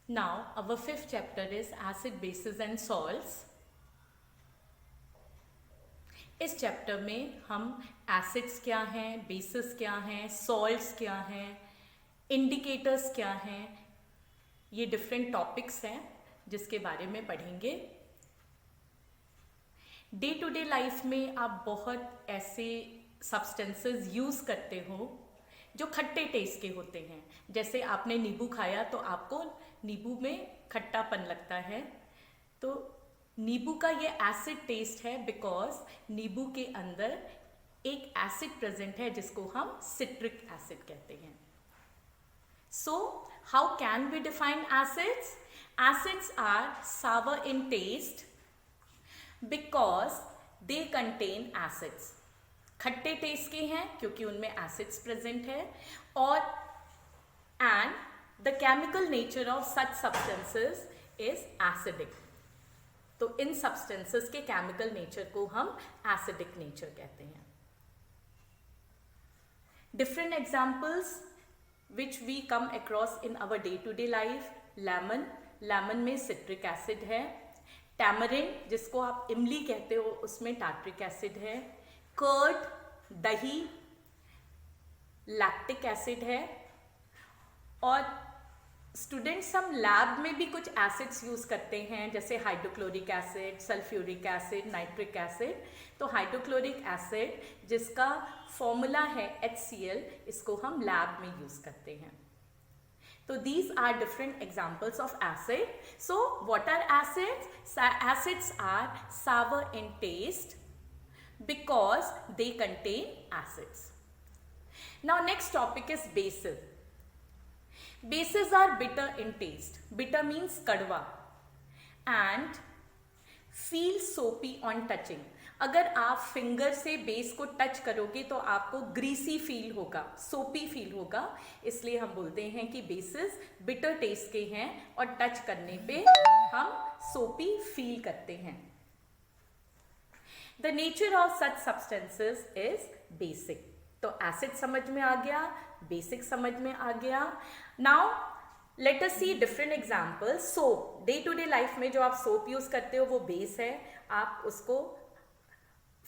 Now, our fifth chapter is acid, bases and salts. इस chapter में हम acids क्या हैं, बेसिस क्या हैं, सॉल्ट्स क्या हैं, इंडिकेटर्स क्या हैं, ये डिफरेंट टॉपिक्स हैं जिसके बारे में पढ़ेंगे। डे टू डे लाइफ में आप बहुत ऐसे सब्सटेंसेस यूज़ करते हो जो खट्टे टेस्ट के होते हैं। जैसे आपने नींबू खाया तो आपको नींबू में खट्टापन लगता है, तो नींबू का ये एसिड टेस्ट है बिकॉज नींबू के अंदर एक एसिड प्रेजेंट है जिसको हम सिट्रिक एसिड कहते हैं। So how can we define acids? Acids are sour in taste because they contain acids. खट्टे टेस्ट के हैं क्योंकि उनमें एसिड्स प्रेजेंट है, और and the chemical nature of such substances is acidic. तो इन सब्सटेंसेस के केमिकल नेचर को हम एसिडिक नेचर कहते हैं। Different examples which we come across in our day to day life. Lemon में सिट्रिक एसिड है। टैमरिन जिसको आप इमली कहते हो उसमें टार्ट्रिक एसिड है। कर्ड, दही, लैक्टिक एसिड है। और स्टूडेंट्स हम लैब में भी कुछ एसिड्स यूज़ करते हैं, जैसे hydrochloric acid, sulphuric acid, nitric acid. तो हाइड्रोक्लोरिक एसिड जिसका फॉर्मूला है HCl, इसको हम लैब में यूज़ करते हैं। So these are different examples of acid. So what are acids? Acids are sour in taste because they contain acids. Now next topic is bases. Bases are bitter in taste. Bitter means kadwa and feel soapy on touching. अगर आप finger से base को touch करोगे तो आपको greasy feel होगा, सोपी feel होगा, इसलिए हम बोलते हैं कि बेसिस बिटर टेस्ट के हैं और टच करने पे हम सोपी फील करते हैं। The nature of such substances is basic. तो एसिड समझ में आ गया, बेसिक समझ में आ गया। Now let us see different example. Soap, day to day life में जो आप सोप यूज करते हो वो बेस है। आप उसको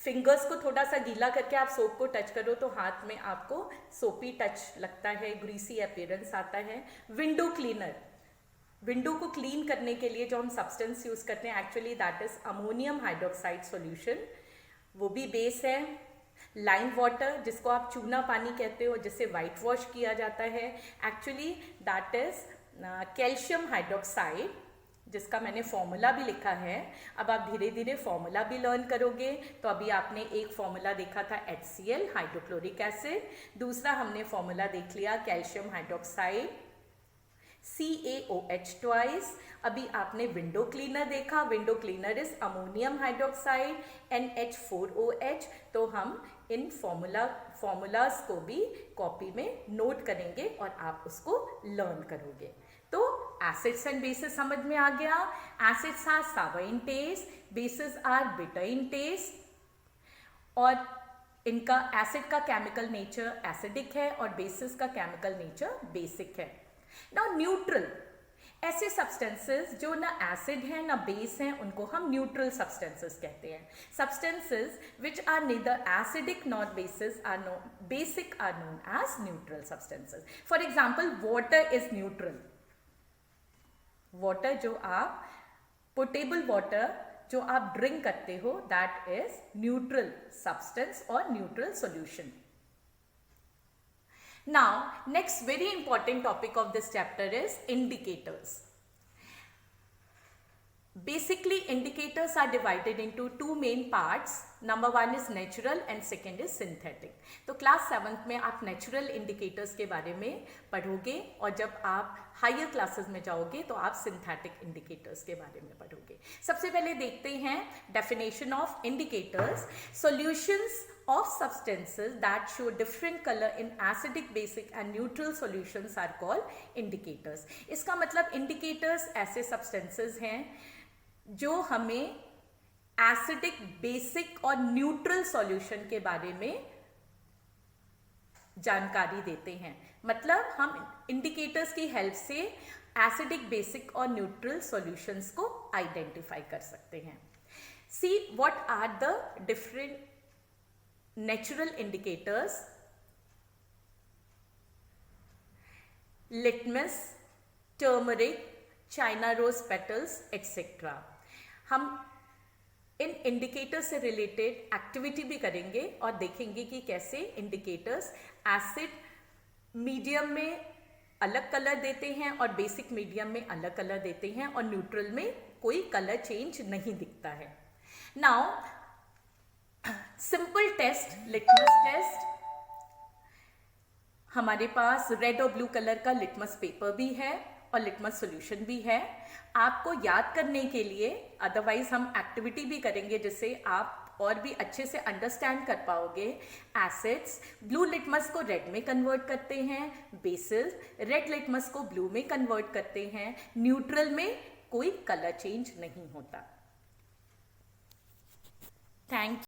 फिंगर्स को थोड़ा सा गीला करके आप सोप को टच करो तो हाथ में आपको सोपी टच लगता है, ग्रीसी अपीयरेंस आता है। विंडो क्लीनर, विंडो को क्लीन करने के लिए जो हम सब्सटेंस यूज करते हैं actually that is ammonium hydroxide solution, वो भी बेस है। लाइम वाटर जिसको आप चूना पानी कहते हो, जिससे वाइट वॉश किया जाता है, actually that is calcium hydroxide, जिसका मैंने फॉर्मूला भी लिखा है। अब आप धीरे धीरे फॉर्मूला भी लर्न करोगे। तो अभी आपने एक फॉर्मूला देखा था HCl हाइड्रोक्लोरिक एसिड, दूसरा हमने फॉर्मूला देख लिया कैल्शियम हाइड्रोक्साइड CaOH ट्वाइस। अभी आपने विंडो क्लीनर देखा, window cleaner is ammonium hydroxide NH4OH। तो हम इन फॉर्मूलाज को भी कॉपी में नोट करेंगे और आप उसको लर्न करोगे। तो एसिड्स एंड बेसिस समझ में आ गया। Acids are sour in taste, bases are bitter in taste, और इनका एसिड का केमिकल नेचर एसिडिक है और बेसिस का केमिकल नेचर बेसिक है। नाउ न्यूट्रल, ऐसे सब्सटेंसेस जो ना एसिड है ना बेस हैं उनको हम न्यूट्रल सब्सटेंसेस कहते हैं। Substances which are neither acidic not basic are known as neutral substances. For example water is neutral. Water जो आप पोटेबल वाटर जो आप ड्रिंक करते हो दैट इज न्यूट्रल सब्सटेंस और neutral solution. Now, next very important topic of this chapter is indicators. Basically, indicators are divided into two main parts. Number one is natural and second is synthetic. तो class 7th में आप natural indicators के बारे में पढ़ोगे और जब आप हायर क्लासेस में जाओगे तो आप सिंथेटिक इंडिकेटर्स के बारे में पढ़ोगे। सबसे पहले देखते हैं definition of indicators. Solutions of substances that show different color in acidic, basic and neutral solutions are called indicators. इसका मतलब indicators ऐसे substances हैं जो हमें एसिडिक, बेसिक और न्यूट्रल सॉल्यूशन के बारे में जानकारी देते हैं। मतलब हम इंडिकेटर्स की हेल्प से एसिडिक, बेसिक और न्यूट्रल सॉल्यूशंस को आइडेंटिफाई कर सकते हैं. See what are the different natural indicators. Litmus, turmeric, China rose petals etcetera. हम इन इंडिकेटर से रिलेटेड एक्टिविटी भी करेंगे और देखेंगे कि कैसे इंडिकेटर्स एसिड मीडियम में अलग कलर देते हैं और बेसिक मीडियम में अलग कलर देते हैं और न्यूट्रल में कोई कलर चेंज नहीं दिखता है. Now simple test, litmus test. हमारे पास रेड और ब्लू कलर का लिटमस पेपर भी है और लिटमस सॉल्यूशन भी है. आपको याद करने के लिए, अदरवाइज हम एक्टिविटी भी करेंगे जिससे आप और भी अच्छे से अंडरस्टैंड कर पाओगे. एसिड्स ब्लू लिटमस को रेड में कन्वर्ट करते हैं, बेसिस रेड लिटमस को ब्लू में कन्वर्ट करते हैं, न्यूट्रल में कोई कलर चेंज नहीं होता. थैंक